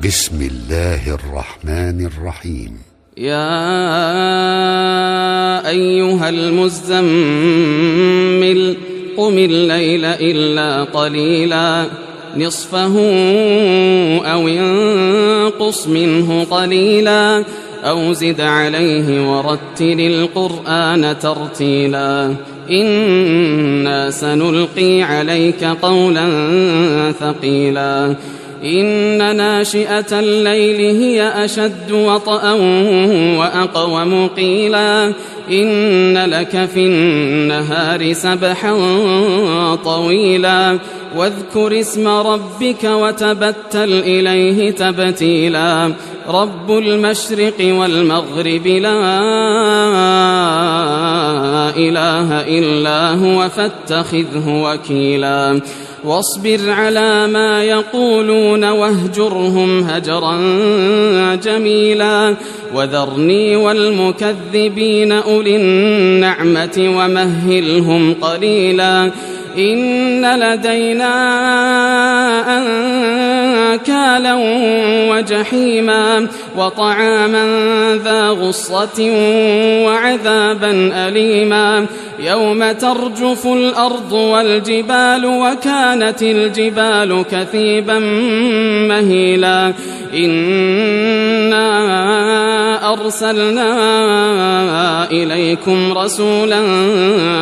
بسم الله الرحمن الرحيم. يا أيها المزمل قم الليل إلا قليلا نصفه أو انقص منه قليلا أو زد عليه ورتل القرآن ترتيلا إنا سنلقي عليك قولا ثقيلا إن ناشئة الليل هي أشد وطئا وأقوم قيلا إن لك في النهار سبحا طويلا واذكر اسم ربك وتبتل إليه تبتيلا رب المشرق والمغرب لا إله إلا هو فاتخذه وكيلا واصبر على ما يقولون واهجرهم هجرا جميلا وذرني والمكذبين أولي النعمة ومهلهم قليلا إن لدينا أنكالا وجحيما وطعاما ذا غصة وعذابا أليما يوم ترجف الأرض والجبال وكانت الجبال كثيبا مهيلا إنا أرسلنا إليكم رسولا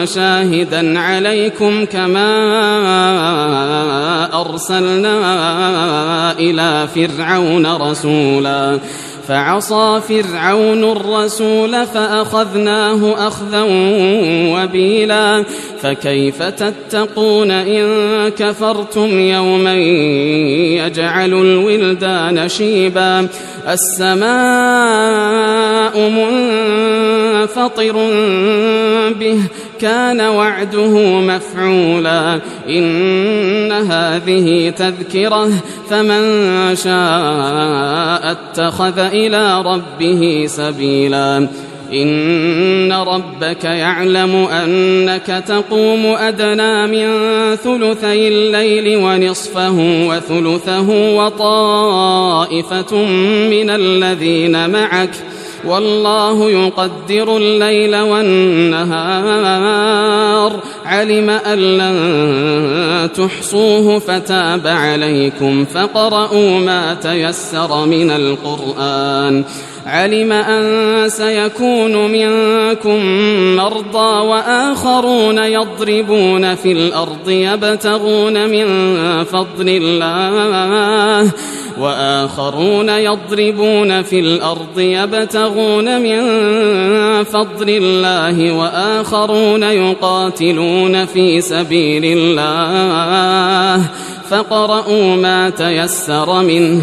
شاهدا عليكم كما أرسلنا إلى فرعون رسولا فعصى فرعون الرسول فأخذناه أخذا وبيلا فكيف تتقون إن كفرتم يوما يجعل الولدان شيبا السماء منفطر به كان وعده مفعولا إن هذه تذكرة فمن شاء اتخذ إلى ربه سبيلا إن ربك يعلم أنك تقوم أدنى من ثلثي الليل ونصفه وثلثه وطائفة من الذين معك والله يقدر الليل والنهار علم أن لن تحصوه فتاب عليكم فقرؤوا ما تيسر من القرآن علم أن سيكون منكم مرضى وآخرون يضربون في الأرض يبتغون من فضل الله وآخرون يقاتلون في سبيل الله فاقرؤوا ما تيسر منه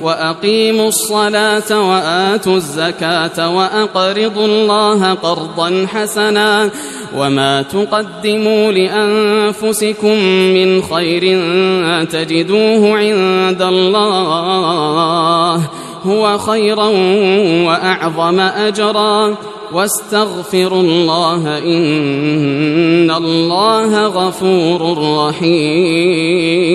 وأقيموا الصلاة وآتوا الزكاة وأقرضوا الله قرضا حسنا وما تقدموا لأنفسكم من خير تجدوه عند الله هو خيرا وأعظم أجرا واستغفروا الله إن الله غفور رحيم.